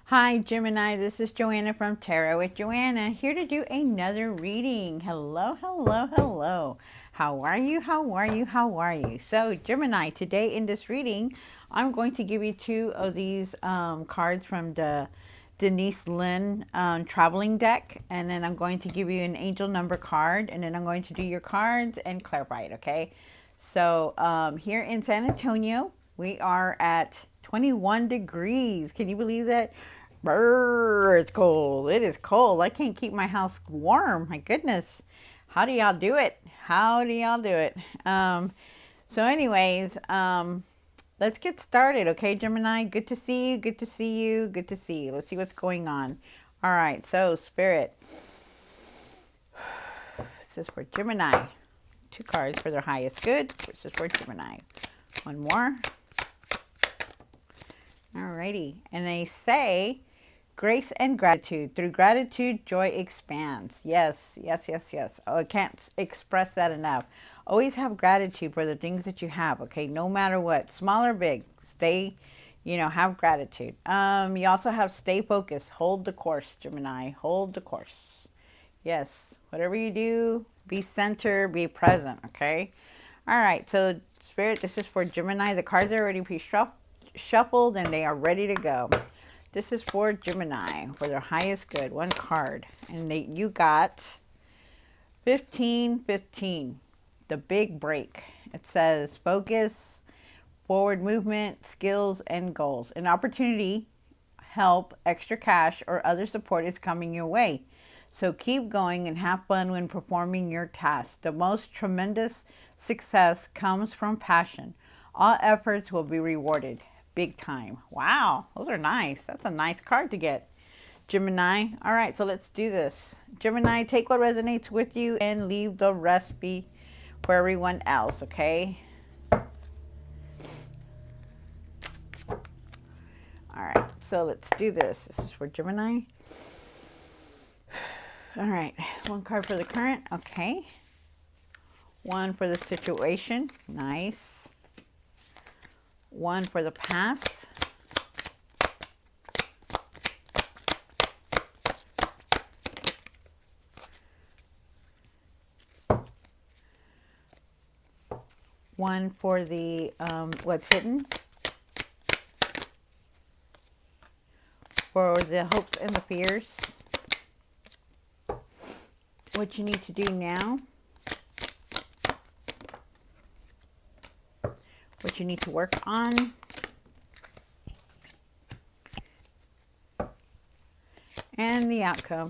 Hi Gemini, this is Joanna from Tarot with Joanna, here to do another reading. Hello, hello, hello. How are you? How are you? How are you? So Gemini, today in this reading, I'm going to give you two of these cards from the Denise Lynn traveling deck, and then I'm going to give you an angel number card, and then I'm going to do your cards and clarify it, okay? So here in San Antonio, we are at 21 degrees. Can you believe that? Brr, it's cold. It is cold. I can't keep my house warm. My goodness. How do y'all do it? How do y'all do it? So anyways, let's get started. Okay, Gemini, good to see you. Good to see you. Good to see you. Let's see what's going on. All right. So Spirit, this is for Gemini. Two cards for their highest good. This is for Gemini. One more. Alrighty. And they say, grace and gratitude. Through gratitude, joy expands. Yes, yes, yes, yes. Oh, I can't express that enough. Always have gratitude for the things that you have, okay? No matter what, small or big, stay, have gratitude. You also have stay focused. Hold the course, Gemini. Hold the course. Yes, whatever you do, be centered, be present, okay? All right, so Spirit, this is for Gemini. The cards are already shuffled and they are ready to go. This is for Gemini, for their highest good, one card. And you got 1515, the big break. It says focus, forward movement, skills, and goals. An opportunity, help, extra cash, or other support is coming your way. So keep going and have fun when performing your tasks. The most tremendous success comes from passion. All efforts will be rewarded. Big time. Wow, those are nice. That's a nice card to get. Gemini. All right, so let's do this. Gemini, take what resonates with you and leave the rest be for everyone else, okay? All right, so let's do this. This is for Gemini. All right, one card for the current. Okay. One for the situation. Nice. One for the past. One for the what's hidden. For the hopes and the fears. What you need to do now. What you need to work on. And the outcome.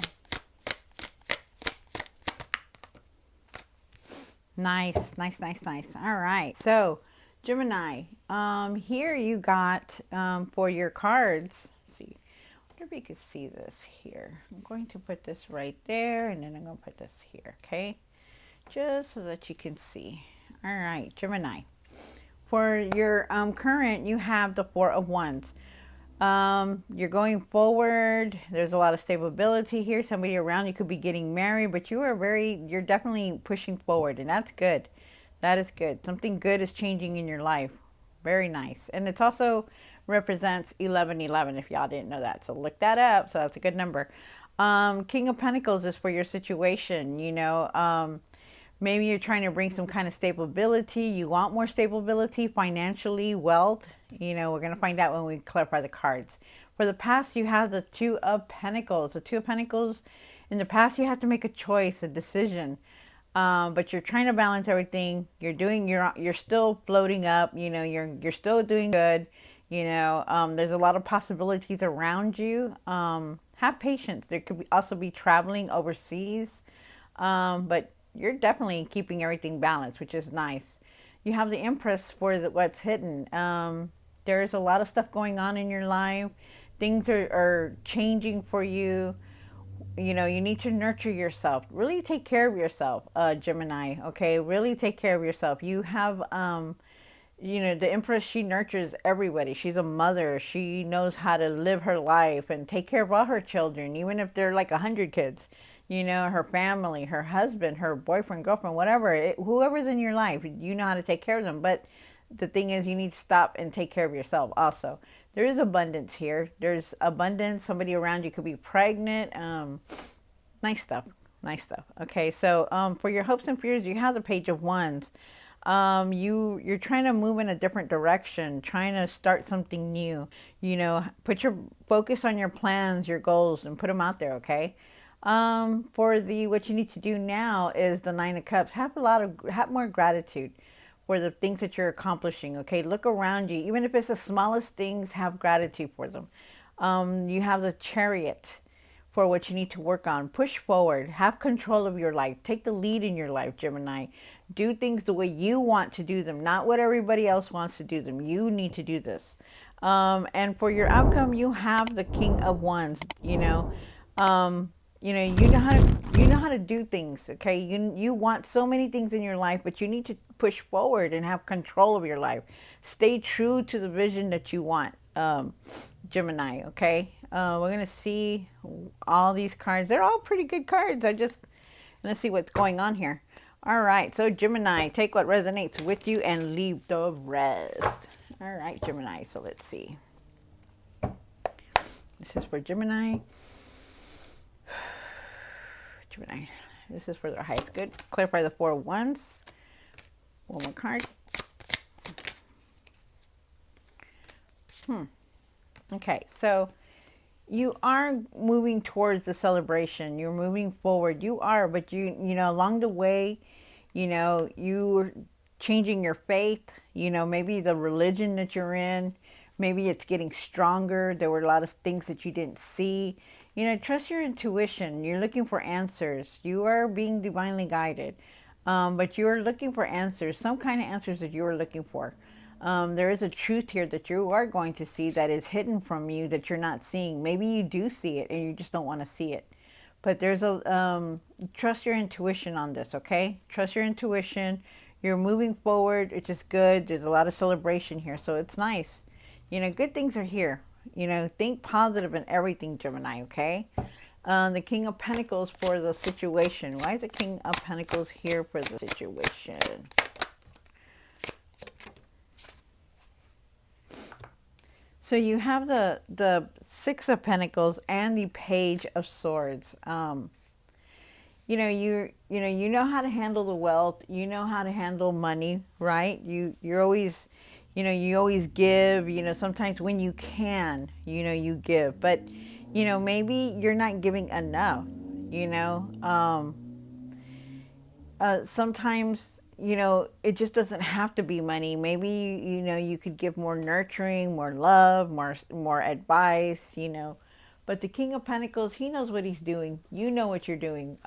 Nice, nice, nice, nice. All right. So, Gemini, here you got for your cards. Let's see. I wonder if you can see this here. I'm going to put this right there, and then I'm going to put this here, okay? Just so that you can see. All right, Gemini. For your current, you have the Four of Wands. You're going forward. There's a lot of stability here. Somebody around you could be getting married, but you're definitely pushing forward, and that's good. That is good. Something good is changing in your life. Very nice. And it also represents 1111 if y'all didn't know that. So look that up. So that's a good number. King of Pentacles is for your situation. Maybe you're trying to bring some kind of stability. You want more stability financially, wealth. We're going to find out when we clarify the cards. For the past, you have the Two of Pentacles. The Two of Pentacles, in the past, you have to make a choice, a decision. But you're trying to balance everything. You're still floating up. You're still doing good. There's a lot of possibilities around you. Have patience. There could also be traveling overseas. But you're definitely keeping everything balanced, which is nice. You have the Empress for what's hidden. There's a lot of stuff going on in your life. Things are changing for you. You need to nurture yourself. Really take care of yourself, Gemini. Okay, really take care of yourself. You have, the Empress, she nurtures everybody. She's a mother. She knows how to live her life and take care of all her children, even if they're like 100 kids. Her family, her husband, her boyfriend, girlfriend, whatever, whoever's in your life, you know how to take care of them. But the thing is, you need to stop and take care of yourself also. there is abundance here. There's abundance. Somebody around you could be pregnant. Nice stuff. Nice stuff. Okay, so for your hopes and fears, you have the Page of Wands. You're trying to move in a different direction, trying to start something new. You know, put your focus on your plans, your goals, and put them out there. Okay. For the what you need to do now is the Nine of Cups. Have more gratitude for the things that you're accomplishing. Okay, look around you, even if it's the smallest things. Have gratitude for them. You have the Chariot for what you need to work on. Push forward. Have control of your life. Take the lead in your life, Gemini. Do things the way you want to do them, not what everybody else wants to do them. You need to do this. And for your outcome, you have the King of Wands. You know how to do things. Okay, you want so many things in your life, but you need to push forward and have control of your life. Stay true to the vision that you want, Gemini. Okay, we're gonna see all these cards. They're all pretty good cards. Let's see what's going on here. All right, so Gemini, take what resonates with you and leave the rest. All right, Gemini, so let's see. This is for Gemini. Gemini, this is for their highest good. Clarify the Four of Wands. One more card. Okay, so you are moving towards the celebration. You're moving forward. You are, but you know, along the way, you know, you're changing your faith. You know, maybe the religion that you're in, maybe it's getting stronger. There were a lot of things that you didn't see. You know, trust your intuition. You're looking for answers. You are being divinely guided. But you're looking for answers, some kind of answers that you are looking for. There is a truth here that you are going to see that is hidden from you that you're not seeing. Maybe you do see it and you just don't want to see it. But there's trust your intuition on this, okay? Trust your intuition. You're moving forward, which is good. There's a lot of celebration here, so it's nice. You know, good things are here. You know, think positive in everything, Gemini, okay? The King of Pentacles for the situation. Why is the King of Pentacles here for the situation? So you have the Six of Pentacles and the Page of Swords. You know how to handle the wealth. You know how to handle money, right? You're always, you always give. You know, sometimes when you can, you give. But, maybe you're not giving enough. Sometimes, it just doesn't have to be money. Maybe, you could give more nurturing, more love, more advice, But the King of Pentacles, he knows what he's doing. You know what you're doing,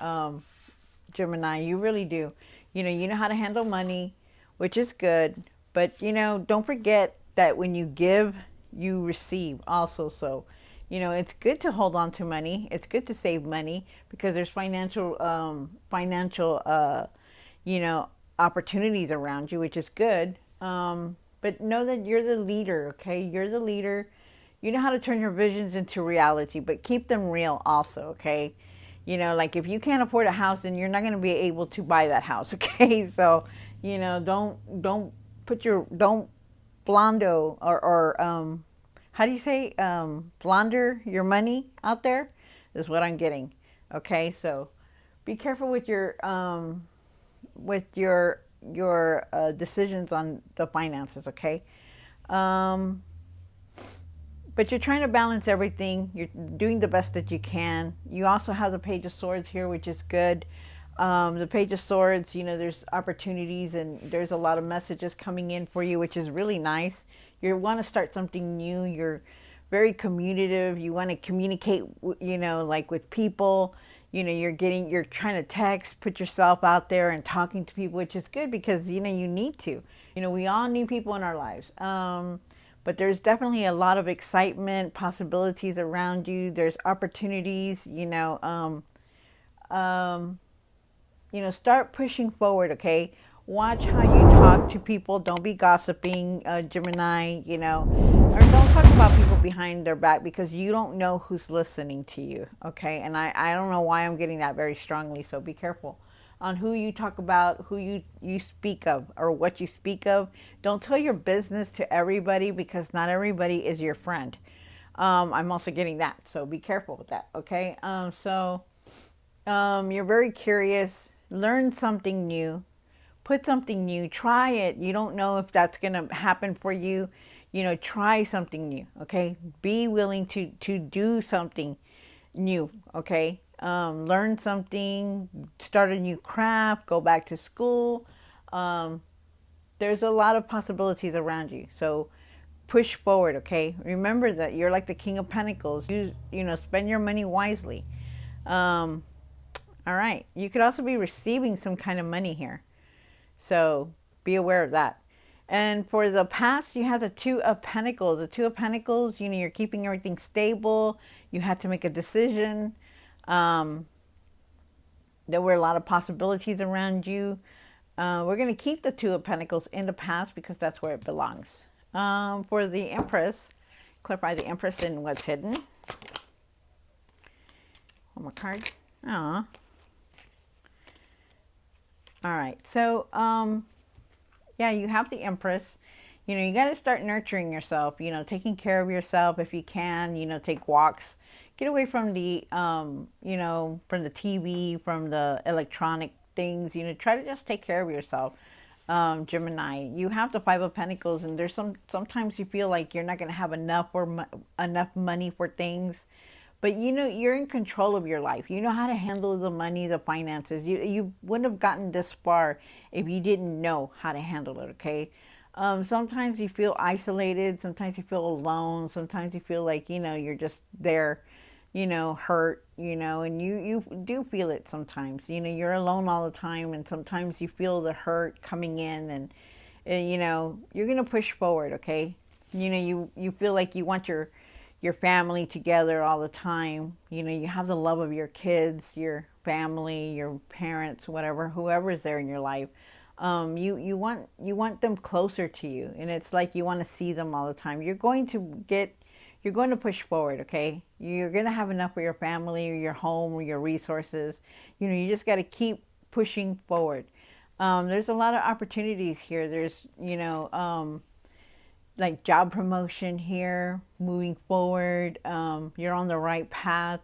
Gemini. You really do. You know how to handle money, which is good. But, don't forget that when you give, you receive also. So, it's good to hold on to money. It's good to save money because there's financial, opportunities around you, which is good. But know that you're the leader, okay? You're the leader. You know how to turn your visions into reality, but keep them real also, okay? Like if you can't afford a house, then you're not going to be able to buy that house, okay? So, don't blondo or how do you say, blonder your money out there is what I'm getting, okay? So be careful with your decisions on the finances, okay? But you're trying to balance everything. You're doing the best that you can. You also have the Page of Swords here, which is good. The Page of Swords, there's opportunities and there's a lot of messages coming in for you, which is really nice. You want to start something new. You're very communicative. You want to communicate, like with people. You're trying to text, put yourself out there and talking to people, which is good because, you need to. We all need people in our lives. But there's definitely a lot of excitement, possibilities around you. There's opportunities, start pushing forward, okay? Watch how you talk to people. Don't be gossiping, Gemini, or don't talk about people behind their back because you don't know who's listening to you, okay? And I don't know why I'm getting that very strongly, so be careful. on who you talk about, who you speak of, or what you speak of. Don't tell your business to everybody, because not everybody is your friend. I'm also getting that, so be careful with that. Okay. You're very curious. Learn something new. Put something new. Try it. You don't know if that's gonna happen for you. Try something new. Okay. Be willing to do something new. Okay. Learn something. Start a new craft. Go back to school. Um, there's a lot of possibilities around you. So push forward. Okay. Remember that you're like the King of Pentacles. Spend your money wisely. Um, all right. You could also be receiving some kind of money here. So be aware of that. And for the past, you have the Two of Pentacles. The Two of Pentacles, you're keeping everything stable. You had to make a decision. Um, there were a lot of possibilities around you. We're going to keep the Two of Pentacles in the past because that's where it belongs. For the Empress, clarify the Empress and what's hidden. One more card. Aw. All right. So, yeah, you have the Empress. You got to start nurturing yourself, taking care of yourself if you can, take walks. Get away from the, from the TV, from the electronic things, try to just take care of yourself. Gemini, you have the Five of Pentacles, and there's sometimes you feel like you're not going to have enough money for things. But you're in control of your life. You know how to handle the money, the finances. You wouldn't have gotten this far if you didn't know how to handle it, okay? Sometimes you feel isolated. Sometimes you feel alone. Sometimes you feel like, you're just there, hurt, and you do feel it sometimes. You're alone all the time, and sometimes you feel the hurt coming in, and you're going to push forward, okay? You feel like you want your family together all the time. You have the love of your kids, your family, your parents, whatever, whoever's there in your life. You want them closer to you, and it's like you want to see them all the time. You're going to push forward, okay? You're going to have enough for your family or your home or your resources. You just got to keep pushing forward. There's a lot of opportunities here. There's, like job promotion here, moving forward. You're on the right path.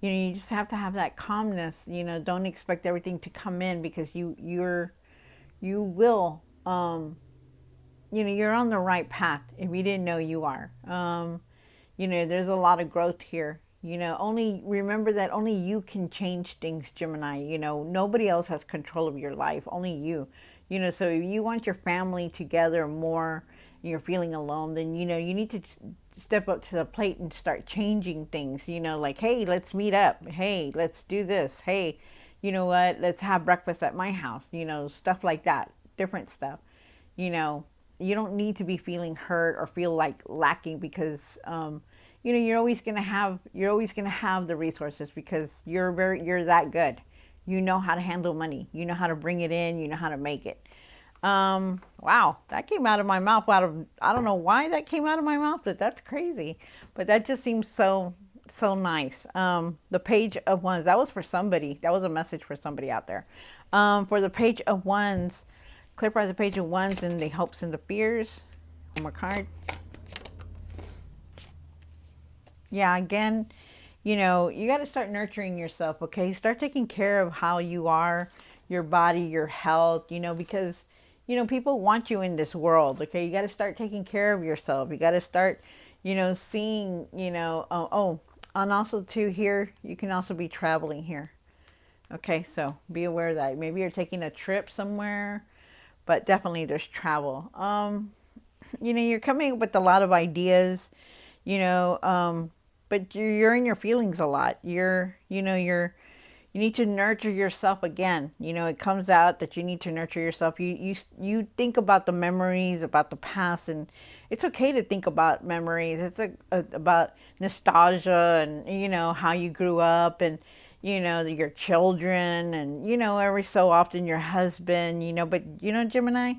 You just have to have that calmness. Don't expect everything to come in, because you will. You're on the right path if you didn't know you are. There's a lot of growth here. Only remember that only you can change things, Gemini. Nobody else has control of your life, only you. So if you want your family together more, you're feeling alone, then you need to step up to the plate and start changing things. Like, hey, let's meet up. Hey, let's do this. Hey, you know what? Let's have breakfast at my house. Stuff like that. Different stuff. You don't need to be feeling hurt or feel like lacking, because you're always gonna have the resources, because you're that good. You know how to handle money. You know how to bring it in. You know how to make it. Wow, that came out of my mouth. I don't know why that came out of my mouth, but that's crazy. But that just seems so nice. The Page of Wands. That was for somebody. That was a message for somebody out there. For the Page of Wands, clarify the Page of Wands and the hopes and the fears. One more card. Yeah, again, you got to start nurturing yourself, okay? Start taking care of how you are, your body, your health, because, people want you in this world, okay? You got to start taking care of yourself. You got to start, seeing, and also too here, you can also be traveling here. Okay, so be aware of that. Maybe you're taking a trip somewhere, but definitely there's travel. You're coming up with a lot of ideas, you know, but you're in your feelings a lot. You need to nurture yourself again. It comes out that you need to nurture yourself. You think about the memories, about the past, and it's okay to think about memories. It's about nostalgia, and how you grew up, and your children, and every so often your husband. But Gemini,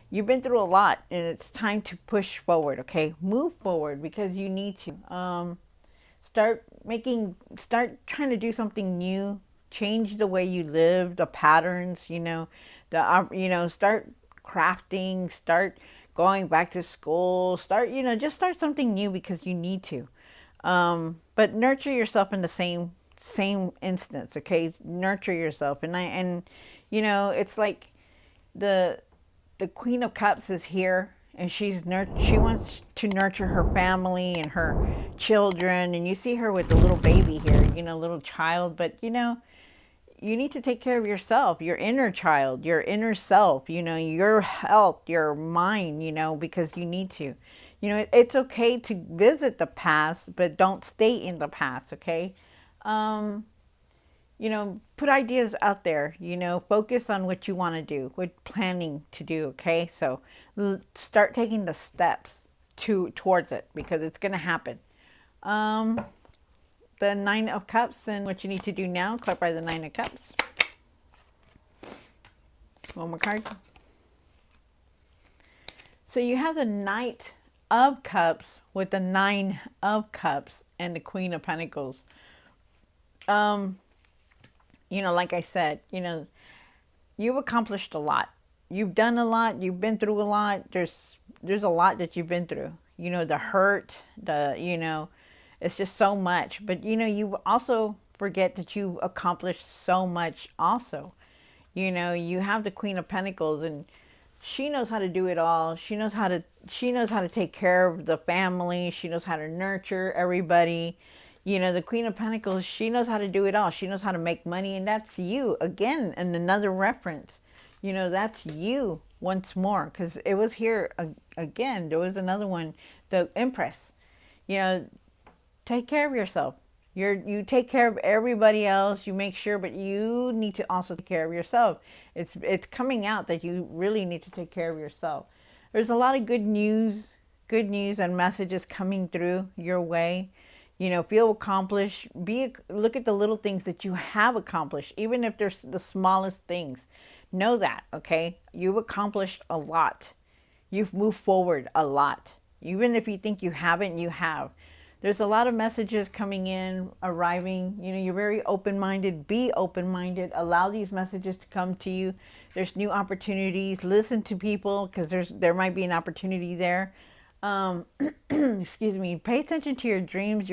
you've been through a lot, and it's time to push forward. Okay, move forward, because you need to. Start trying to do something new, change the way you live, the patterns, start crafting, start going back to school, start, just start something new because you need to. But nurture yourself in the same instance, okay? Nurture yourself. It's like the the Queen of Cups is here, and she wants to nurture her family and her children, and you see her with the little baby here, little child. But you need to take care of yourself, your inner child, your inner self, your health, your mind, because you need to. It's okay to visit the past, but don't stay in the past, okay? Um, Put ideas out there, focus on what you want to do, what planning to do, okay? So start taking the steps towards it because it's going to happen. Um, the Nine of Cups and what you need to do now, clarify the Nine of Cups. One more card. So you have the Knight of Cups with the Nine of Cups and the Queen of Pentacles. Like I said, you've accomplished a lot. You've done a lot. You've been through a lot. There's a lot that you've been through. The hurt, it's just so much. But, you also forget that you've accomplished so much also. You have the Queen of Pentacles, and she knows how to do it all. She knows how to take care of the family. She knows how to nurture everybody. The Queen of Pentacles, she knows how to do it all. She knows how to make money, and that's you. Again, and another reference. That's you once more, because it was here again. There was another one, the Empress. Take care of yourself. You take care of everybody else. You make sure, but you need to also take care of yourself. It's coming out that you really need to take care of yourself. There's a lot of good news and messages coming through your way. Feel accomplished. Look at the little things that you have accomplished, even if they're the smallest things. Know that, okay? You've accomplished a lot. You've moved forward a lot. Even if you think you haven't, you have. There's a lot of messages coming in, arriving. You're very open-minded. Be open-minded. Allow these messages to come to you. There's new opportunities. Listen to people because there might be an opportunity there. Excuse me. Pay attention to your dreams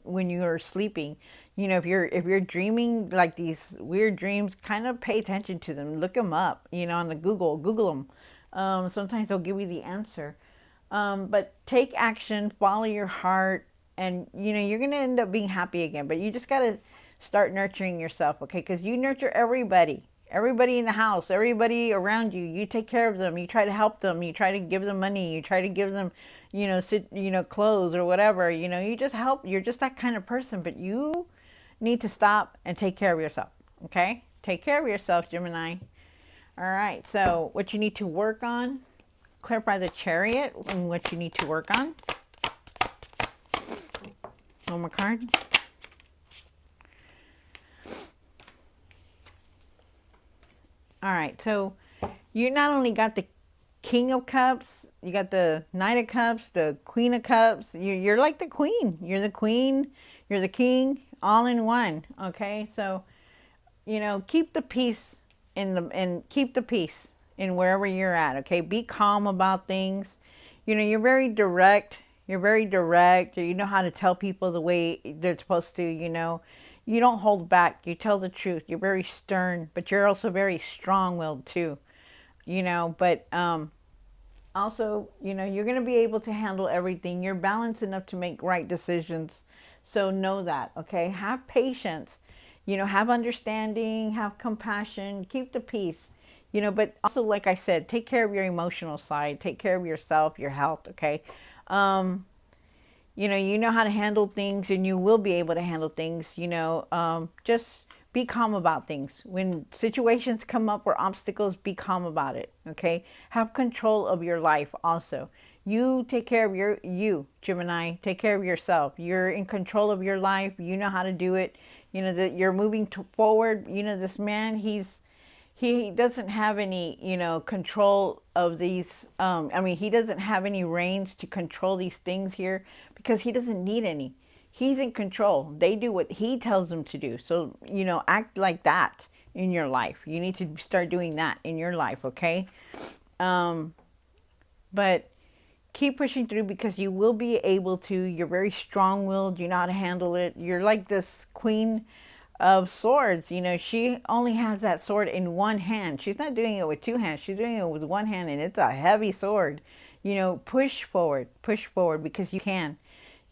when you are sleeping. If you're dreaming like these weird dreams, kind of pay attention to them. Look them up. On the Google them. Sometimes they'll give you the answer. But take action. Follow your heart. And, you're going to end up being happy again. But you just got to start nurturing yourself, okay? Because you nurture everybody in the house, everybody around you. You take care of them. You try to help them. You try to give them money. You try to give them, clothes or whatever. You just help. You're just that kind of person. But you need to stop and take care of yourself, okay? Take care of yourself, Gemini. All right. So what you need to work on, clarify the Chariot and what you need to work on. One more card. All right, so you not only got the King of Cups, you got the Knight of Cups, the Queen of Cups. You're like the Queen. You're the Queen. You're the King, all in one. Okay, so keep the peace keep the peace in wherever you're at. Okay, be calm about things. You're very direct. You're very direct. You know how to tell people the way they're supposed to, You don't hold back. You tell the truth. You're very stern, but you're also very strong-willed too, But also, you're going to be able to handle everything. You're balanced enough to make right decisions. So know that, okay? Have patience. Have understanding, have compassion, keep the peace. But also, like I said, take care of your emotional side. Take care of yourself, your health, okay? You know how to handle things, and you will be able to handle things, just be calm about things. When situations come up or obstacles, be calm about it, okay? Have control of your life also. You take care of you, Gemini, take care of yourself. You're in control of your life. You know how to do it. That you're moving forward. This man, he doesn't have any, control of these. He doesn't have any reins to control these things here because he doesn't need any. He's in control. They do what he tells them to do. So, you know, act like that in your life. You need to start doing that in your life, okay? Um, but keep pushing through because you will be able to. You're very strong-willed. You know how to handle it. You're like this queen of swords. You know, she only has that sword in one hand. She's not doing it with two hands. She's doing it with one hand, and it's a heavy sword. You know, push forward because you can.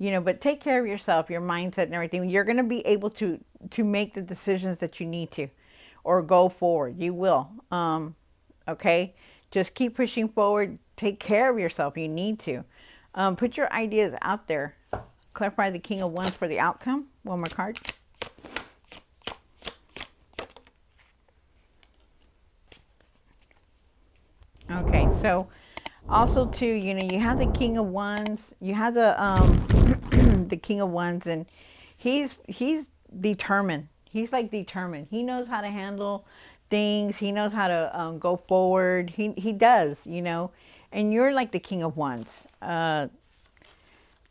You know, but take care of yourself, your mindset and everything. You're going to be able to make the decisions that you need to, or go forward. You will. Okay, just keep pushing forward. Take care of yourself. You need to. Put your ideas out there. Clarify the King of Wands for the outcome. One more card. Okay, so also too, you know, you have the King of Wands. You have the the King of Wands, and he's determined. He's like determined. He knows how to handle things. He knows how to go forward. He does, you know. And you're like the King of Wands,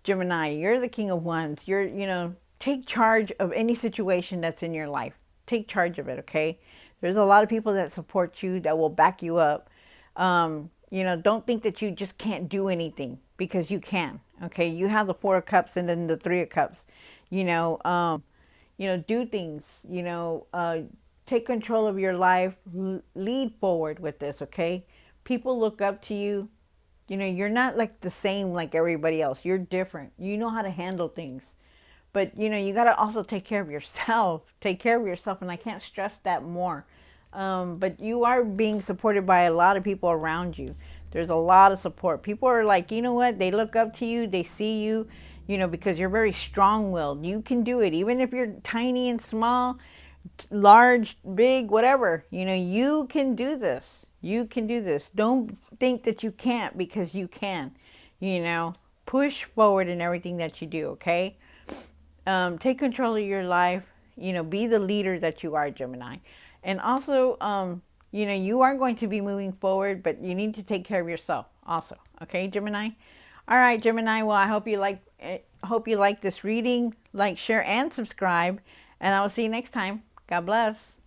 Gemini. You're the King of Wands. You're, you know, take charge of any situation that's in your life. Take charge of it, okay? There's a lot of people that support you, that will back you up. You know, don't think that you just can't do anything, because you can. Okay, you have the Four of Cups and then the Three of Cups. You know, do things. You know, take control of your life. Lead forward with this. Okay, people look up to you. You know, you're not like the same like everybody else. You're different. You know how to handle things. But, you know, you got to also take care of yourself. Take care of yourself. And I can't stress that more. But you are being supported by a lot of people around you. There's a lot of support. People are like, you know what? They look up to you. They see you, you know, because you're very strong-willed. You can do it. Even if you're tiny and small, large, big, whatever, you know, you can do this. You can do this. Don't think that you can't, because you can. You know, push forward in everything that you do, okay? Take control of your life. You know, be the leader that you are, Gemini. And also, you know, you are going to be moving forward, but you need to take care of yourself also. Okay, Gemini? All right, Gemini. Well, I hope you like this reading. Like, share, and subscribe. And I will see you next time. God bless.